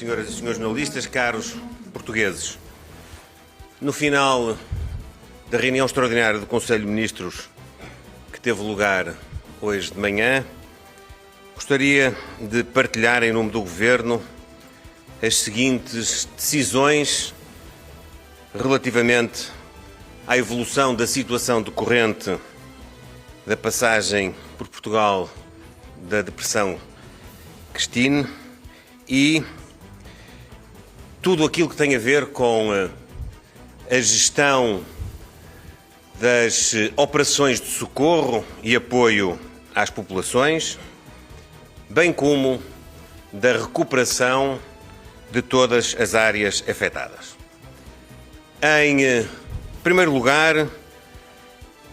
Senhoras e senhores jornalistas, caros portugueses, no final da reunião extraordinária do Conselho de Ministros que teve lugar hoje de manhã, gostaria de partilhar em nome do Governo as seguintes decisões relativamente à evolução da situação decorrente da passagem por Portugal da Depressão Christine e tudo aquilo que tem a ver com a gestão das operações de socorro e apoio às populações, bem como da recuperação de todas as áreas afetadas. Em primeiro lugar,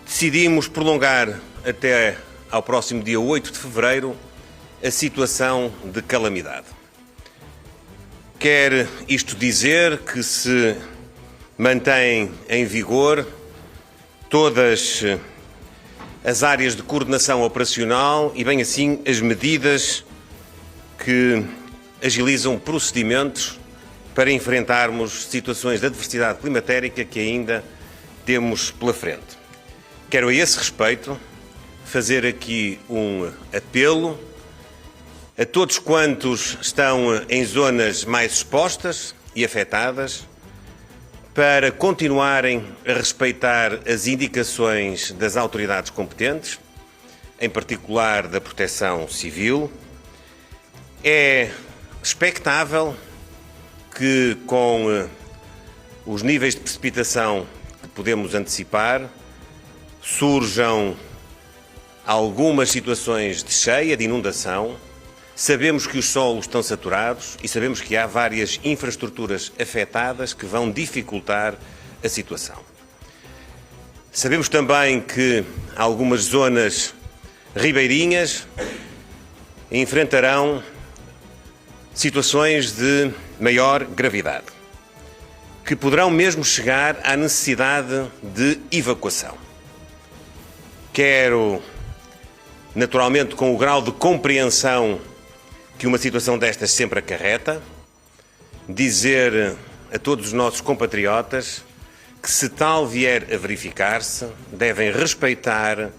decidimos prolongar até ao próximo dia 8 de fevereiro a situação de calamidade. Quer isto dizer que se mantém em vigor todas as áreas de coordenação operacional e, bem assim, as medidas que agilizam procedimentos para enfrentarmos situações de adversidade climatérica que ainda temos pela frente. Quero, a esse respeito, fazer aqui um apelo a todos quantos estão em zonas mais expostas e afetadas para continuarem a respeitar as indicações das autoridades competentes, em particular da Proteção Civil. É expectável que, com os níveis de precipitação que podemos antecipar, surjam algumas situações de cheia, de inundação. Sabemos que os solos estão saturados e sabemos que há várias infraestruturas afetadas que vão dificultar a situação. Sabemos também que algumas zonas ribeirinhas enfrentarão situações de maior gravidade, que poderão mesmo chegar à necessidade de evacuação. Quero, naturalmente, com o grau de compreensão que uma situação destas sempre acarreta, dizer a todos os nossos compatriotas que, se tal vier a verificar-se, devem respeitar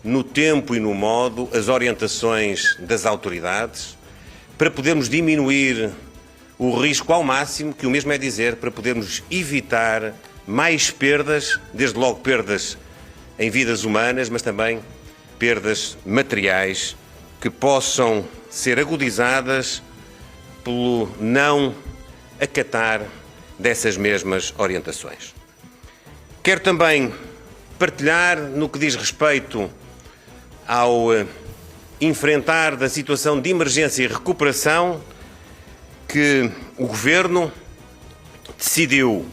no tempo e no modo as orientações das autoridades para podermos diminuir o risco ao máximo, que o mesmo é dizer, para podermos evitar mais perdas, desde logo perdas em vidas humanas, mas também perdas materiais que possam ser agudizadas pelo não acatar dessas mesmas orientações. Quero também partilhar no que diz respeito ao enfrentar da situação de emergência e recuperação que o Governo decidiu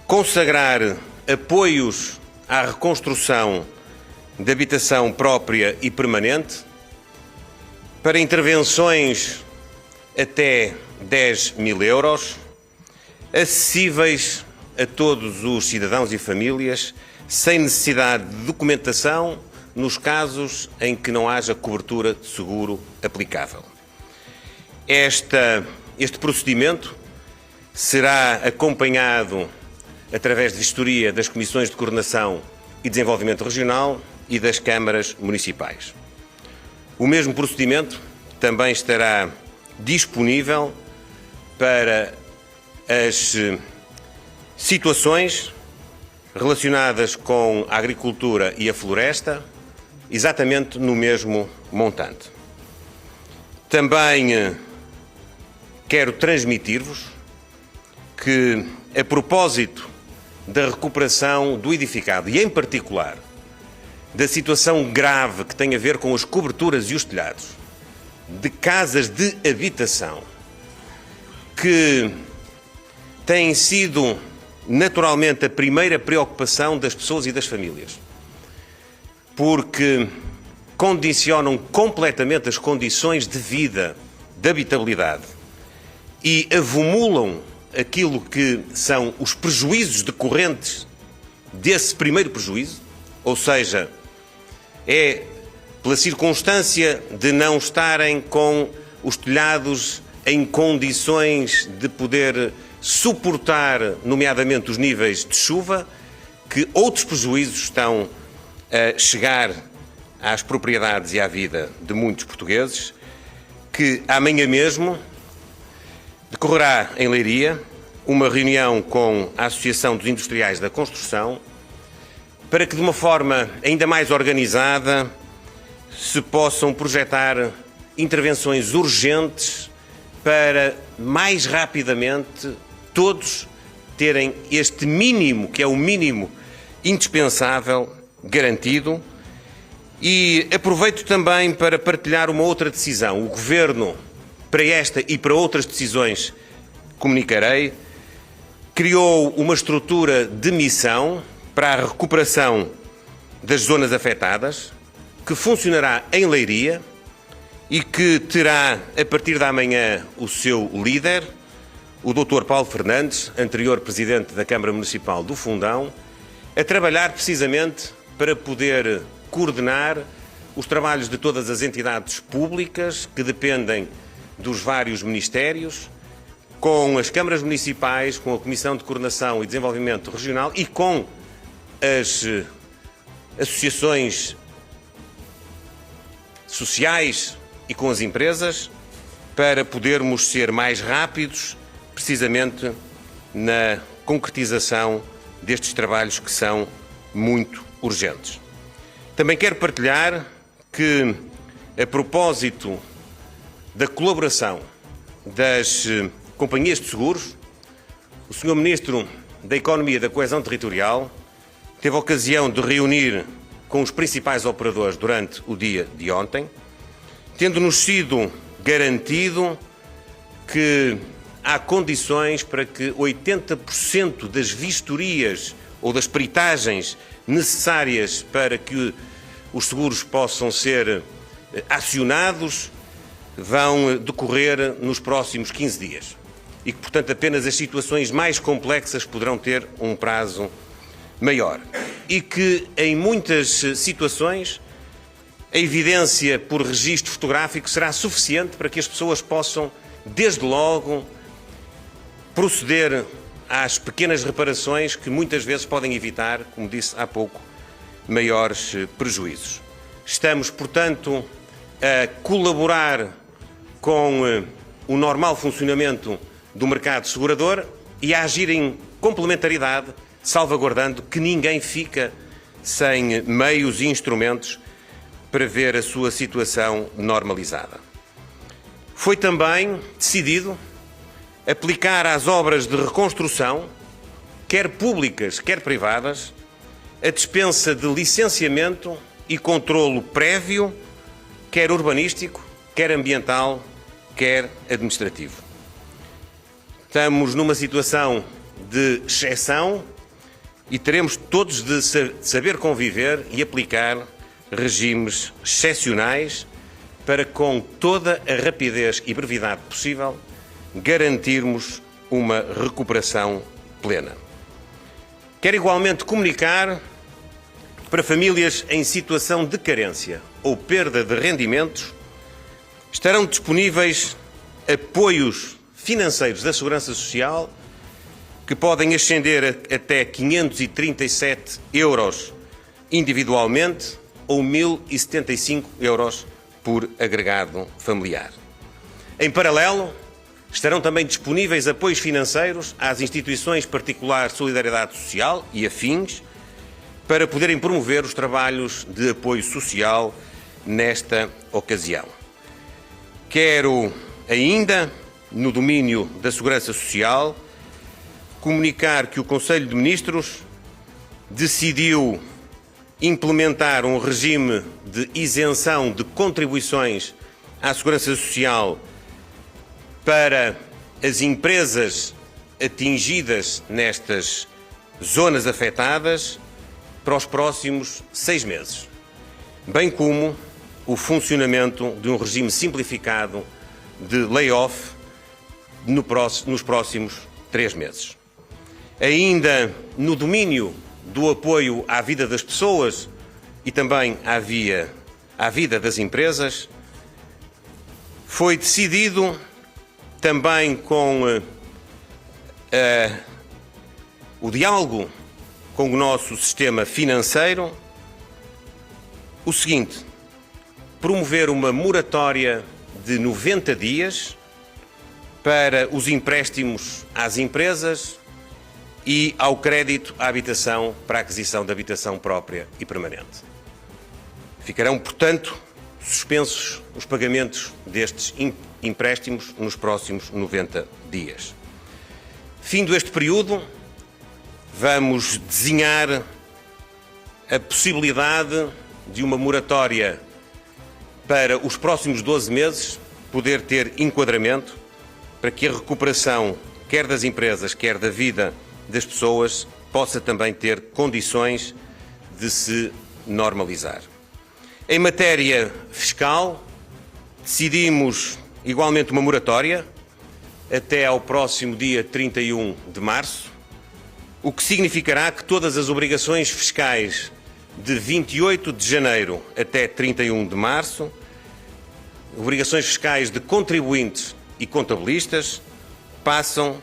consagrar apoios à reconstrução de habitação própria e permanente para intervenções até 10 mil euros, acessíveis a todos os cidadãos e famílias, sem necessidade de documentação nos casos em que não haja cobertura de seguro aplicável. Este procedimento será acompanhado através de vistoria das Comissões de Coordenação e Desenvolvimento Regional e das câmaras municipais. O mesmo procedimento também estará disponível para as situações relacionadas com a agricultura e a floresta, exatamente no mesmo montante. Também quero transmitir-vos que, a propósito da recuperação do edificado e, em particular, da situação grave que tem a ver com as coberturas e os telhados de casas de habitação, que têm sido naturalmente a primeira preocupação das pessoas e das famílias, porque condicionam completamente as condições de vida, de habitabilidade e avumulam aquilo que são os prejuízos decorrentes desse primeiro prejuízo, ou seja, é pela circunstância de não estarem com os telhados em condições de poder suportar, nomeadamente, os níveis de chuva, que outros prejuízos estão a chegar às propriedades e à vida de muitos portugueses, que amanhã mesmo decorrerá em Leiria uma reunião com a Associação dos Industriais da Construção para que, de uma forma ainda mais organizada, se possam projetar intervenções urgentes para, mais rapidamente, todos terem este mínimo, que é o mínimo indispensável, garantido. E aproveito também para partilhar uma outra decisão. O Governo, para esta e para outras decisões comunicarei, criou uma estrutura de missão para a recuperação das zonas afetadas, que funcionará em Leiria e que terá, a partir da manhã, o seu líder, o Dr. Paulo Fernandes, anterior Presidente da Câmara Municipal do Fundão, a trabalhar precisamente para poder coordenar os trabalhos de todas as entidades públicas que dependem dos vários ministérios, com as câmaras municipais, com a Comissão de Coordenação e Desenvolvimento Regional e com as associações sociais e com as empresas, para podermos ser mais rápidos, precisamente na concretização destes trabalhos que são muito urgentes. Também quero partilhar que, a propósito da colaboração das companhias de seguros, o Sr. Ministro da Economia e da Coesão Territorial teve a ocasião de reunir com os principais operadores durante o dia de ontem, tendo-nos sido garantido que há condições para que 80% das vistorias ou das peritagens necessárias para que os seguros possam ser acionados vão decorrer nos próximos 15 dias e que, portanto, apenas as situações mais complexas poderão ter um prazo maior e que, em muitas situações, a evidência por registro fotográfico será suficiente para que as pessoas possam, desde logo, proceder às pequenas reparações que muitas vezes podem evitar, como disse há pouco, maiores prejuízos. Estamos, portanto, a colaborar com o normal funcionamento do mercado segurador e a agir em complementaridade, salvaguardando que ninguém fica sem meios e instrumentos para ver a sua situação normalizada. Foi também decidido aplicar às obras de reconstrução, quer públicas, quer privadas, a dispensa de licenciamento e controlo prévio, quer urbanístico, quer ambiental, quer administrativo. Estamos numa situação de exceção e teremos todos de saber conviver e aplicar regimes excepcionais para, com toda a rapidez e brevidade possível, garantirmos uma recuperação plena. Quero igualmente comunicar para famílias em situação de carência ou perda de rendimentos, estarão disponíveis apoios financeiros da Segurança Social que podem ascender a até 537 euros individualmente ou 1.075 euros por agregado familiar. Em paralelo, estarão também disponíveis apoios financeiros às instituições particulares de solidariedade social e afins para poderem promover os trabalhos de apoio social nesta ocasião. Quero ainda, no domínio da Segurança Social, comunicar que o Conselho de Ministros decidiu implementar um regime de isenção de contribuições à Segurança Social para as empresas atingidas nestas zonas afetadas para os próximos 6 meses, bem como o funcionamento de um regime simplificado de layoff nos próximos 3 meses. Ainda no domínio do apoio à vida das pessoas e também à vida das empresas, foi decidido também com o diálogo com o nosso sistema financeiro, o seguinte: promover uma moratória de 90 dias para os empréstimos às empresas e ao crédito à habitação para a aquisição de habitação própria e permanente. Ficarão, portanto, suspensos os pagamentos destes empréstimos nos próximos 90 dias. Findo este período, vamos desenhar a possibilidade de uma moratória para os próximos 12 meses poder ter enquadramento para que a recuperação, quer das empresas, quer da vida das pessoas, possa também ter condições de se normalizar. Em matéria fiscal, decidimos igualmente uma moratória até ao próximo dia 31 de março, o que significará que todas as obrigações fiscais de 28 de janeiro até 31 de março, obrigações fiscais de contribuintes e contabilistas, passam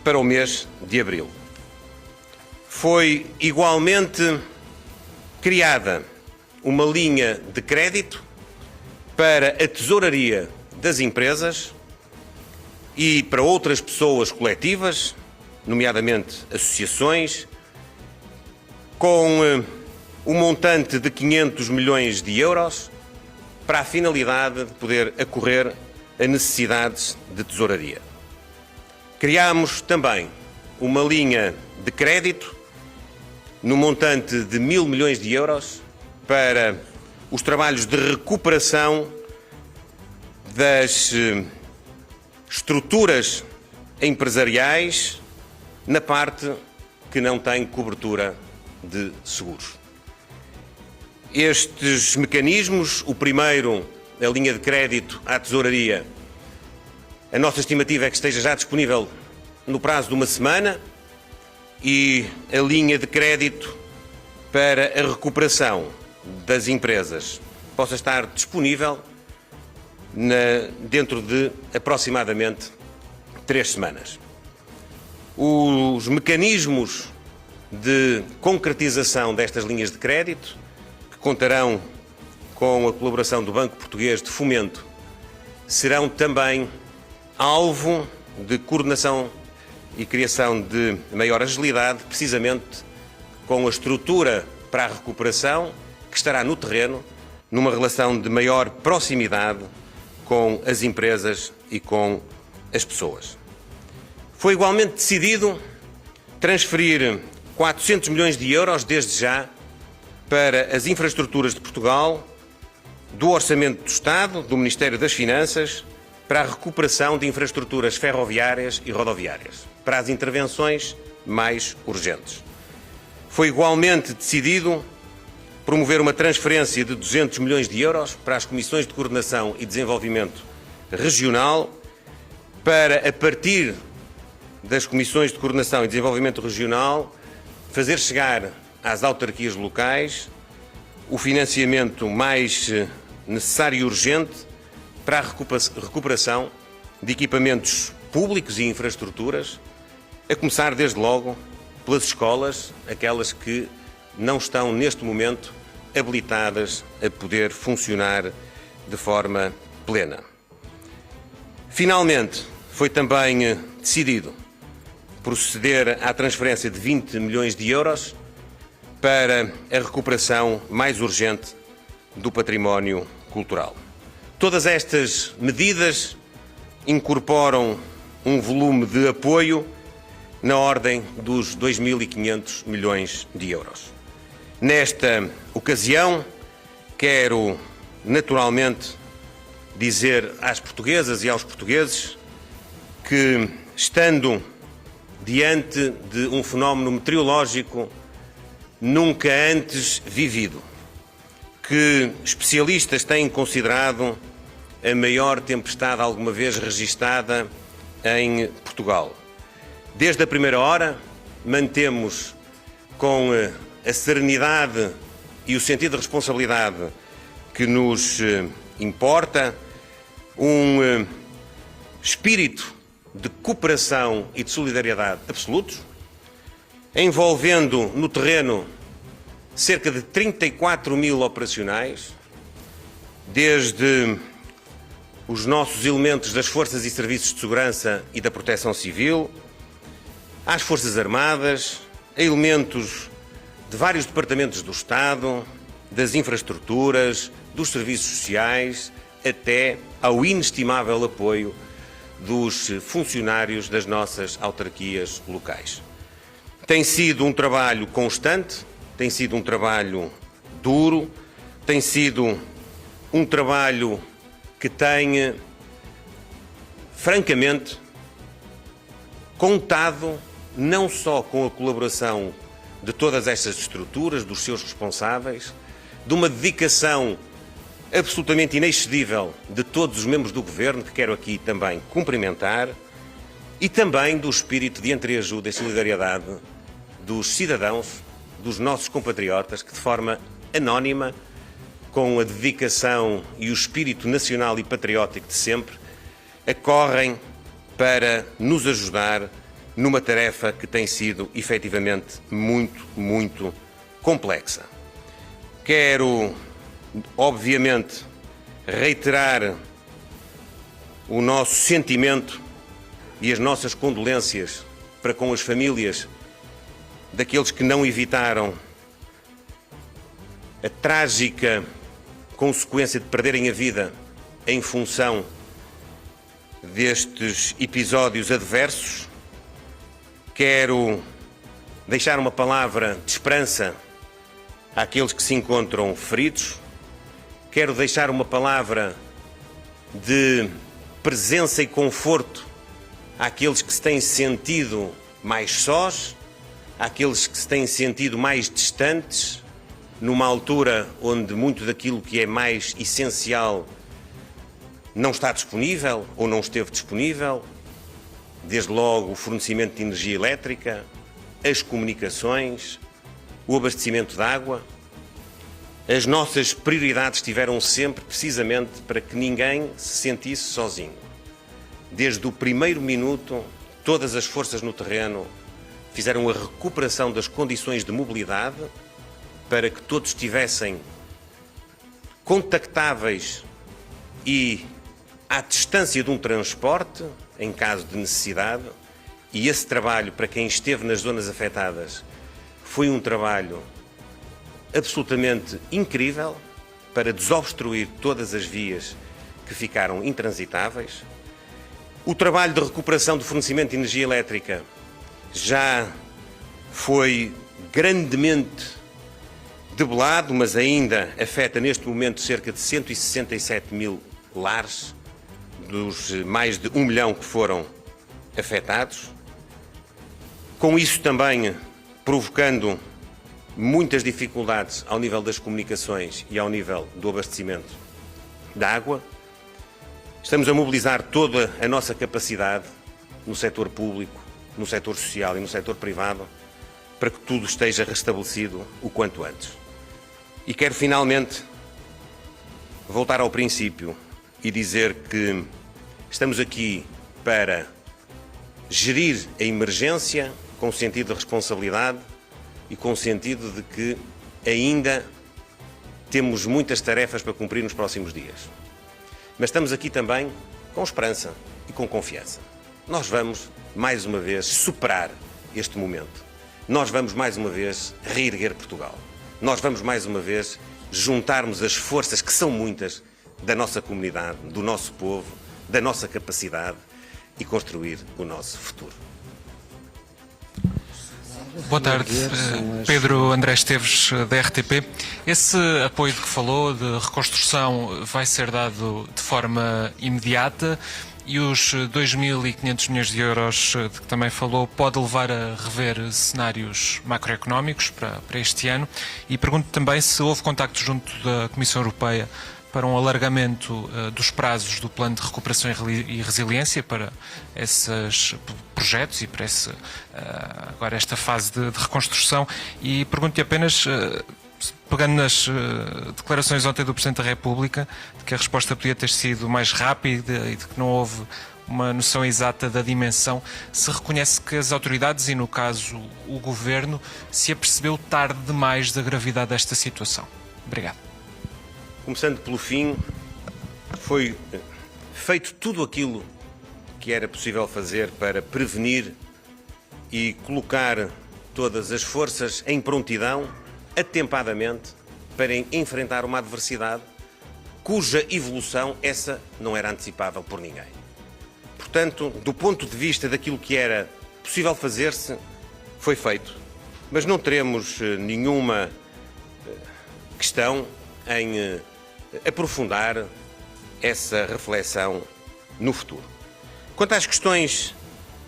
para o mês de abril. Foi igualmente criada uma linha de crédito para a tesouraria das empresas e para outras pessoas coletivas, nomeadamente associações, com um montante de 500 milhões de euros para a finalidade de poder acorrer a necessidades de tesouraria. Criámos também uma linha de crédito no montante de 1.000 milhões de euros para os trabalhos de recuperação das estruturas empresariais na parte que não tem cobertura de seguros. Estes mecanismos, o primeiro, a linha de crédito à tesouraria, a nossa estimativa é que esteja já disponível no prazo de uma semana, e a linha de crédito para a recuperação das empresas possa estar disponível dentro de aproximadamente 3 semanas. Os mecanismos de concretização destas linhas de crédito, que contarão com a colaboração do Banco Português de Fomento, serão também alvo de coordenação e criação de maior agilidade, precisamente com a estrutura para a recuperação que estará no terreno, numa relação de maior proximidade com as empresas e com as pessoas. Foi igualmente decidido transferir 400 milhões de euros desde já para as infraestruturas de Portugal, do Orçamento do Estado, do Ministério das Finanças, para a recuperação de infraestruturas ferroviárias e rodoviárias, para as intervenções mais urgentes. Foi igualmente decidido promover uma transferência de 200 milhões de euros para as Comissões de Coordenação e Desenvolvimento Regional, para, a partir das Comissões de Coordenação e Desenvolvimento Regional, fazer chegar às autarquias locais o financiamento mais necessário e urgente para a recuperação de equipamentos públicos e infraestruturas, a começar desde logo pelas escolas, aquelas que não estão neste momento habilitadas a poder funcionar de forma plena. Finalmente, foi também decidido proceder à transferência de 20 milhões de euros para a recuperação mais urgente do património cultural. Todas estas medidas incorporam um volume de apoio na ordem dos 2.500 milhões de euros. Nesta ocasião, quero naturalmente dizer às portuguesas e aos portugueses que, estando diante de um fenómeno meteorológico nunca antes vivido, que especialistas têm considerado a maior tempestade alguma vez registada em Portugal. Desde a primeira hora, mantemos com a serenidade e o sentido de responsabilidade que nos importa um espírito de cooperação e de solidariedade absolutos, envolvendo no terreno cerca de 34 mil operacionais, desde os nossos elementos das Forças e Serviços de Segurança e da Proteção Civil, às Forças Armadas, a elementos de vários departamentos do Estado, das infraestruturas, dos serviços sociais, até ao inestimável apoio dos funcionários das nossas autarquias locais. Tem sido um trabalho constante, tem sido um trabalho duro, tem sido um trabalho que tem, francamente, contado não só com a colaboração de todas estas estruturas, dos seus responsáveis, de uma dedicação absolutamente inexcedível de todos os membros do Governo, que quero aqui também cumprimentar, e também do espírito de entreajuda e solidariedade dos cidadãos, dos nossos compatriotas, que de forma anónima, com a dedicação e o espírito nacional e patriótico de sempre, acorrem para nos ajudar numa tarefa que tem sido efetivamente muito, muito complexa. Quero, obviamente, reiterar o nosso sentimento e as nossas condolências para com as famílias daqueles que não evitaram a trágica consequência de perderem a vida em função destes episódios adversos. Quero deixar uma palavra de esperança àqueles que se encontram feridos. Quero deixar uma palavra de presença e conforto àqueles que se têm sentido mais sós, àqueles que se têm sentido mais distantes, numa altura onde muito daquilo que é mais essencial não está disponível ou não esteve disponível, desde logo o fornecimento de energia elétrica, as comunicações, o abastecimento de água. As nossas prioridades estiveram sempre precisamente para que ninguém se sentisse sozinho. Desde o primeiro minuto, todas as forças no terreno fizeram a recuperação das condições de mobilidade para que todos estivessem contactáveis e à distância de um transporte, em caso de necessidade, e esse trabalho, para quem esteve nas zonas afetadas, foi um trabalho absolutamente incrível para desobstruir todas as vias que ficaram intransitáveis. O trabalho de recuperação do fornecimento de energia elétrica já foi grandemente debelado, mas ainda afeta neste momento cerca de 167 mil lares, dos mais de 1 milhão que foram afetados. Com isso também provocando muitas dificuldades ao nível das comunicações e ao nível do abastecimento da água. Estamos a mobilizar toda a nossa capacidade no setor público, no setor social e no setor privado para que tudo esteja restabelecido o quanto antes. E quero finalmente voltar ao princípio e dizer que estamos aqui para gerir a emergência com sentido de responsabilidade e com sentido de que ainda temos muitas tarefas para cumprir nos próximos dias. Mas estamos aqui também com esperança e com confiança. Nós vamos, mais uma vez, superar este momento. Nós vamos, mais uma vez, reerguer Portugal. Nós vamos, mais uma vez, juntarmos as forças, que são muitas, da nossa comunidade, do nosso povo, da nossa capacidade e construir o nosso futuro. Boa tarde, Pedro André Esteves, da RTP. Esse apoio de que falou, de reconstrução, vai ser dado de forma imediata e os 2.500 milhões de euros de que também falou pode levar a rever cenários macroeconómicos para este ano. E pergunto também se houve contacto junto da Comissão Europeia para um alargamento dos prazos do Plano de Recuperação e Resiliência para esses projetos e para agora esta fase de reconstrução. E pergunto-lhe apenas pegando nas declarações ontem do Presidente da República, de que a resposta podia ter sido mais rápida e de que não houve uma noção exata da dimensão, se reconhece que as autoridades, e no caso o Governo, se apercebeu tarde demais da gravidade desta situação? Obrigado. Começando pelo fim, foi feito tudo aquilo que era possível fazer para prevenir e colocar todas as forças em prontidão, atempadamente, para enfrentar uma adversidade cuja evolução essa não era antecipável por ninguém. Portanto, do ponto de vista daquilo que era possível fazer-se, foi feito. Mas não teremos nenhuma questão em aprofundar essa reflexão no futuro. Quanto às questões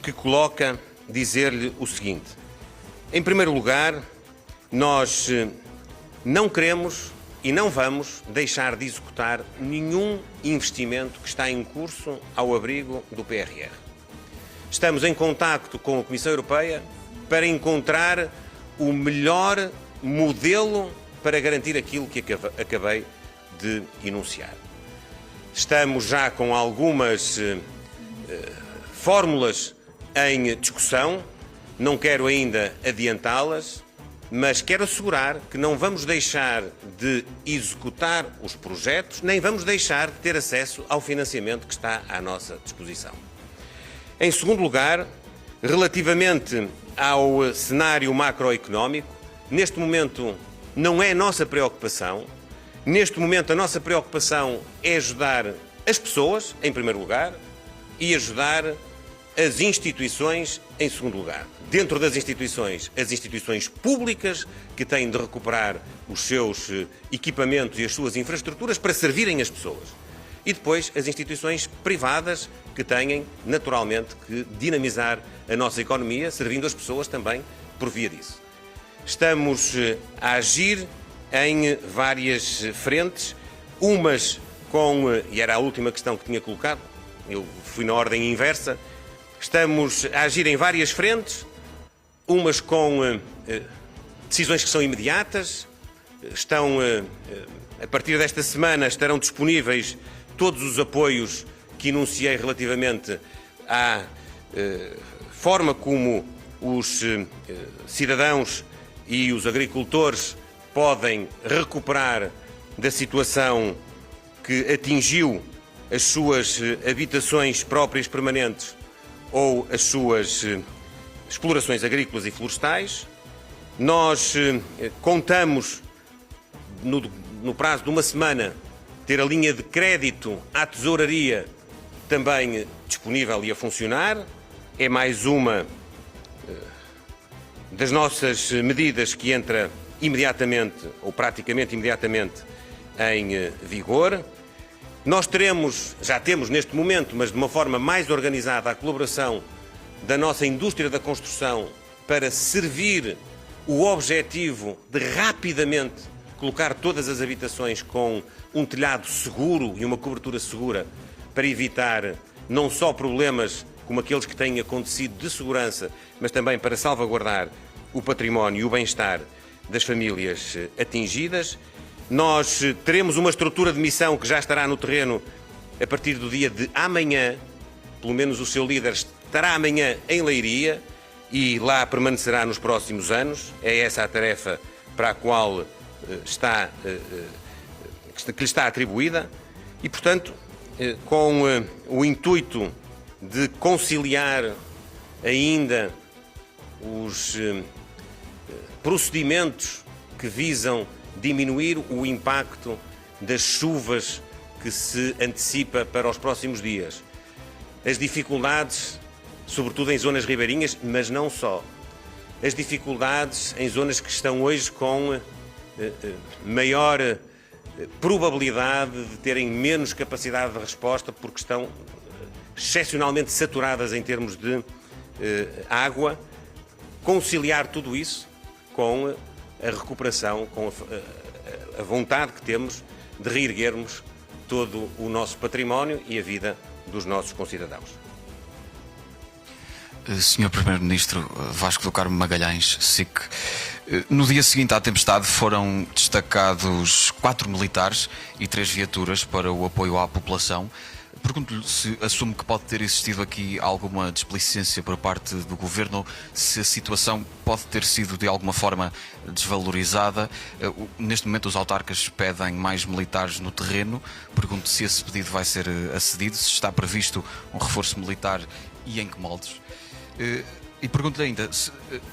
que coloca, dizer-lhe o seguinte. Em primeiro lugar, nós não queremos e não vamos deixar de executar nenhum investimento que está em curso ao abrigo do PRR. Estamos em contacto com a Comissão Europeia para encontrar o melhor modelo para garantir aquilo que acabei de enunciar. Estamos já com algumas fórmulas em discussão, não quero ainda adiantá-las, mas quero assegurar que não vamos deixar de executar os projetos, nem vamos deixar de ter acesso ao financiamento que está à nossa disposição. Em segundo lugar, relativamente ao cenário macroeconómico, neste momento não é nossa preocupação. Neste momento a nossa preocupação é ajudar as pessoas, em primeiro lugar, e ajudar as instituições, em segundo lugar. Dentro das instituições, as instituições públicas, que têm de recuperar os seus equipamentos e as suas infraestruturas para servirem as pessoas. E depois as instituições privadas, que têm, naturalmente, que dinamizar a nossa economia, servindo as pessoas também por via disso. Estamos a agir em várias frentes, umas com, e era a última questão que tinha colocado, eu fui na ordem inversa, estamos a agir em várias frentes, umas com decisões que são imediatas, a partir desta semana estarão disponíveis todos os apoios que enunciei relativamente à forma como os cidadãos e os agricultores podem recuperar da situação que atingiu as suas habitações próprias permanentes ou as suas explorações agrícolas e florestais. Nós contamos, no prazo de uma semana, ter a linha de crédito à tesouraria também disponível e a funcionar. É mais uma das nossas medidas que entra imediatamente, ou praticamente imediatamente, em vigor. Nós já temos neste momento, mas de uma forma mais organizada, a colaboração da nossa indústria da construção para servir o objetivo de rapidamente colocar todas as habitações com um telhado seguro e uma cobertura segura para evitar não só problemas como aqueles que têm acontecido de segurança, mas também para salvaguardar o património e o bem-estar das famílias atingidas. Nós teremos uma estrutura de missão que já estará no terreno a partir do dia de amanhã, pelo menos o seu líder estará amanhã em Leiria e lá permanecerá nos próximos anos. É essa a tarefa para a qual que lhe está atribuída e, portanto, com o intuito de conciliar ainda os procedimentos que visam diminuir o impacto das chuvas que se antecipa para os próximos dias. As dificuldades, sobretudo em zonas ribeirinhas, mas não só. As dificuldades em zonas que estão hoje com maior probabilidade de terem menos capacidade de resposta porque estão excepcionalmente saturadas em termos de água. Conciliar tudo isso com a recuperação, com a vontade que temos de reerguermos todo o nosso património e a vida dos nossos concidadãos. Sr. Primeiro-Ministro Vasco do Carmo Magalhães, SIC, No dia seguinte à tempestade foram destacados 4 militares e 3 viaturas para o apoio à população. Pergunto-lhe se assume que pode ter existido aqui alguma displicência por parte do Governo, se a situação pode ter sido de alguma forma desvalorizada. Neste momento os autarcas pedem mais militares no terreno. Pergunto se esse pedido vai ser acedido, se está previsto um reforço militar e em que moldes. E pergunto-lhe ainda, se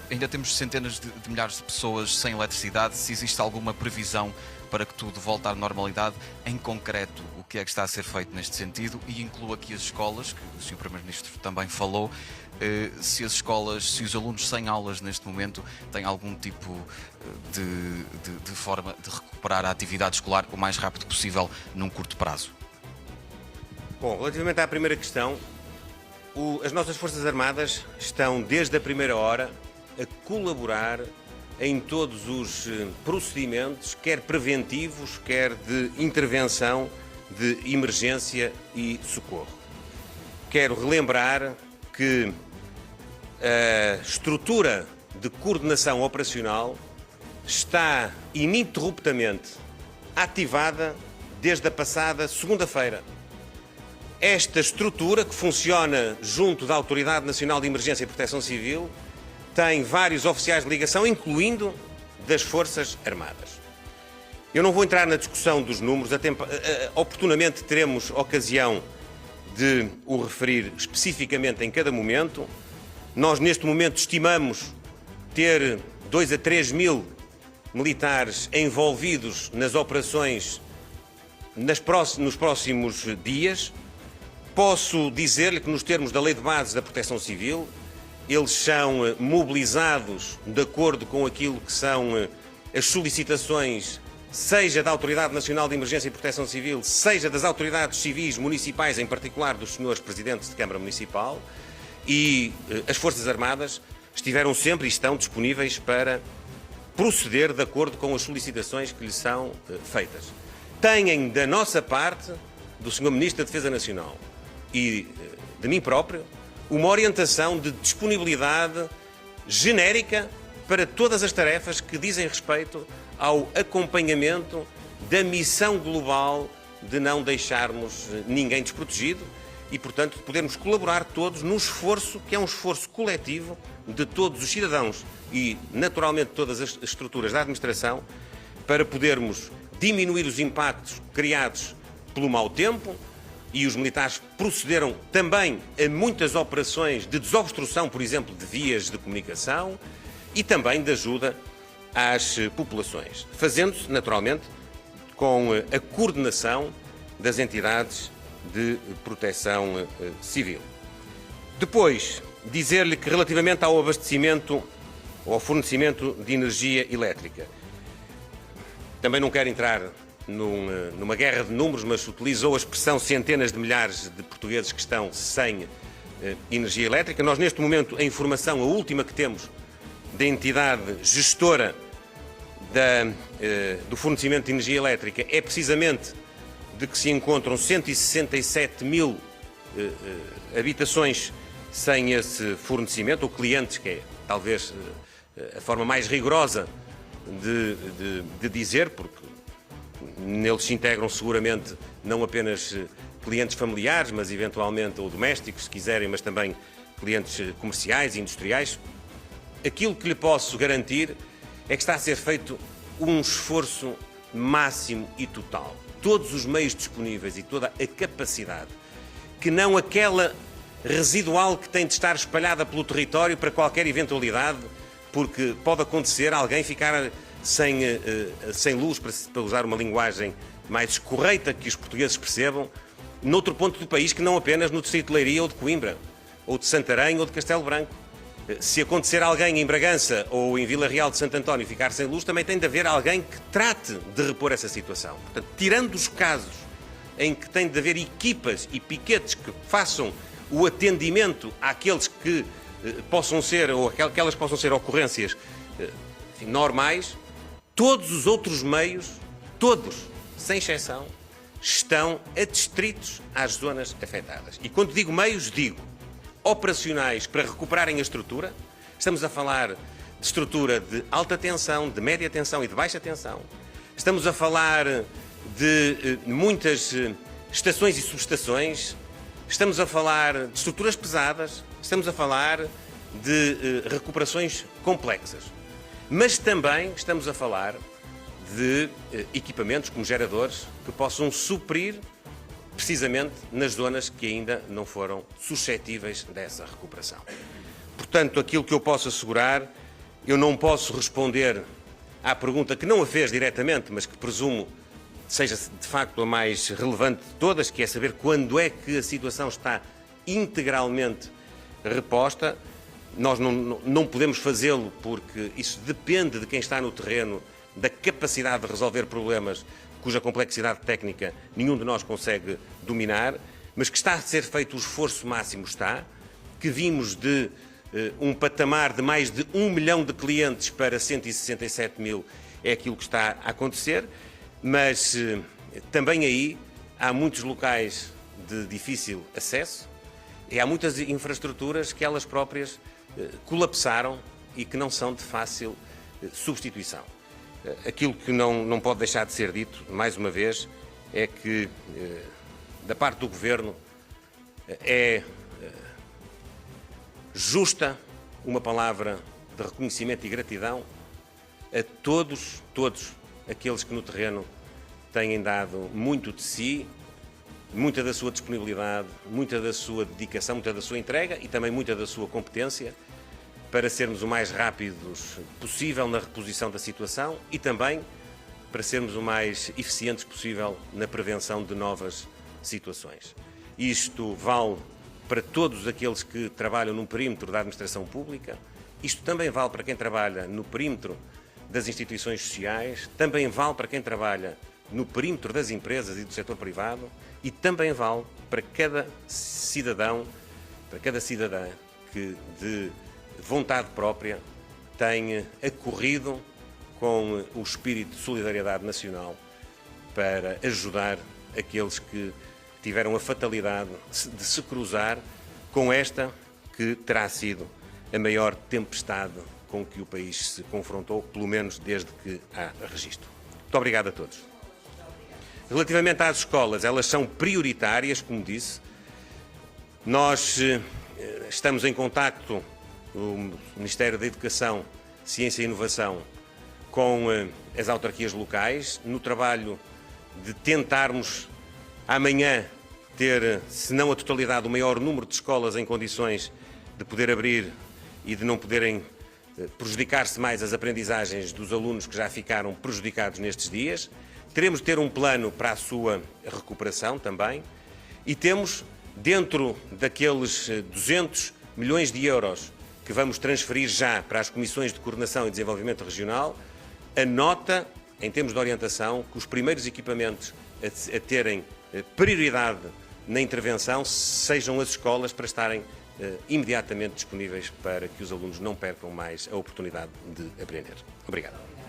ainda temos centenas de milhares de pessoas sem eletricidade, se existe alguma previsão para que tudo volte à normalidade, em concreto, o que é que está a ser feito neste sentido, e incluo aqui as escolas, que o Sr. Primeiro-Ministro também falou, se as escolas, se os alunos sem aulas neste momento têm algum tipo de forma de recuperar a atividade escolar o mais rápido possível num curto prazo. Bom, relativamente à primeira questão, as nossas Forças Armadas estão desde a primeira hora a colaborar em todos os procedimentos, quer preventivos, quer de intervenção, de emergência e socorro. Quero relembrar que a estrutura de coordenação operacional está ininterruptamente ativada desde a passada segunda-feira. Esta estrutura, que funciona junto da Autoridade Nacional de Emergência e Proteção Civil, tem vários oficiais de ligação, incluindo das Forças Armadas. Eu não vou entrar na discussão dos números, oportunamente teremos ocasião de o referir especificamente em cada momento. Nós, neste momento, estimamos ter 2 a 3 mil militares envolvidos nas operações nos próximos dias. Posso dizer-lhe que, nos termos da Lei de Bases da Proteção Civil, eles são mobilizados de acordo com aquilo que são as solicitações, seja da Autoridade Nacional de Emergência e Proteção Civil, seja das autoridades civis municipais, em particular dos senhores presidentes de Câmara Municipal, e as Forças Armadas estiveram sempre e estão disponíveis para proceder de acordo com as solicitações que lhes são feitas. Têm da nossa parte, do Sr. Ministro da Defesa Nacional e de mim próprio, uma orientação de disponibilidade genérica para todas as tarefas que dizem respeito ao acompanhamento da missão global de não deixarmos ninguém desprotegido e, portanto, de podermos colaborar todos num esforço que é um esforço coletivo de todos os cidadãos e, naturalmente, todas as estruturas da administração para podermos diminuir os impactos criados pelo mau tempo. E os militares procederam também a muitas operações de desobstrução, por exemplo, de vias de comunicação e também de ajuda às populações, fazendo-se, naturalmente, com a coordenação das entidades de proteção civil. Depois, dizer-lhe que relativamente ao abastecimento ou ao fornecimento de energia elétrica, também não quero entrar numa guerra de números, mas utilizou a expressão centenas de milhares de portugueses que estão sem energia elétrica. Nós, neste momento, a informação, a última que temos da entidade gestora do fornecimento de energia elétrica é precisamente de que se encontram 167 mil habitações sem esse fornecimento, ou clientes, que é talvez a forma mais rigorosa de dizer, porque neles se integram seguramente não apenas clientes familiares, mas eventualmente ou domésticos, se quiserem, mas também clientes comerciais e industriais. Aquilo que lhe posso garantir é que está a ser feito um esforço máximo e total. Todos os meios disponíveis e toda a capacidade, que não aquela residual que tem de estar espalhada pelo território para qualquer eventualidade, porque pode acontecer alguém ficar sem luz, para usar uma linguagem mais correta que os portugueses percebam, noutro ponto do país que não apenas no distrito de Leiria ou de Coimbra, ou de Santarém ou de Castelo Branco. Se acontecer alguém em Bragança ou em Vila Real de Santo António ficar sem luz, também tem de haver alguém que trate de repor essa situação. Portanto, tirando os casos em que tem de haver equipas e piquetes que façam o atendimento àqueles que possam ser, ou aquelas possam ser ocorrências normais, todos os outros meios, todos, sem exceção, estão adstritos às zonas afetadas. E quando digo meios, digo operacionais para recuperarem a estrutura. Estamos a falar de estrutura de alta tensão, de média tensão e de baixa tensão. Estamos a falar de muitas estações e subestações. Estamos a falar de estruturas pesadas. Estamos a falar de recuperações complexas. Mas também estamos a falar de equipamentos como geradores que possam suprir precisamente nas zonas que ainda não foram suscetíveis dessa recuperação. Portanto, aquilo que eu posso assegurar, eu não posso responder à pergunta que não a fez diretamente, mas que presumo seja de facto a mais relevante de todas, que é saber quando é que a situação está integralmente reposta. Nós não podemos fazê-lo porque isso depende de quem está no terreno, da capacidade de resolver problemas cuja complexidade técnica nenhum de nós consegue dominar, mas que está a ser feito o esforço máximo está, que vimos de um patamar de mais de 1 milhão de clientes para 167 mil é aquilo que está a acontecer, mas também aí há muitos locais de difícil acesso e há muitas infraestruturas que elas próprias colapsaram e que não são de fácil substituição. Aquilo que não pode deixar de ser dito, mais uma vez, é que da parte do Governo é justa uma palavra de reconhecimento e gratidão a todos aqueles que no terreno têm dado muito de si, muita da sua disponibilidade, muita da sua dedicação, muita da sua entrega e também muita da sua competência para sermos o mais rápidos possível na reposição da situação e também para sermos o mais eficientes possível na prevenção de novas situações. Isto vale para todos aqueles que trabalham no perímetro da administração pública, isto também vale para quem trabalha no perímetro das instituições sociais, também vale para quem trabalha no perímetro das empresas e do setor privado e também vale para cada cidadão, para cada cidadã que de vontade própria tem acorrido com o espírito de solidariedade nacional para ajudar aqueles que tiveram a fatalidade de se cruzar com esta que terá sido a maior tempestade com que o país se confrontou, pelo menos desde que há registro. Muito obrigado a todos. Relativamente às escolas, elas são prioritárias, como disse. Nós estamos em contacto, o Ministério da Educação, Ciência e Inovação, com as autarquias locais, no trabalho de tentarmos amanhã ter, se não a totalidade, o maior número de escolas em condições de poder abrir e de não poderem prejudicar-se mais as aprendizagens dos alunos que já ficaram prejudicados nestes dias. Teremos de ter um plano para a sua recuperação também e temos, dentro daqueles 200 milhões de euros que vamos transferir já para as Comissões de Coordenação e Desenvolvimento Regional, a nota, em termos de orientação, que os primeiros equipamentos a terem prioridade na intervenção sejam as escolas para estarem imediatamente disponíveis para que os alunos não percam mais a oportunidade de aprender. Obrigado.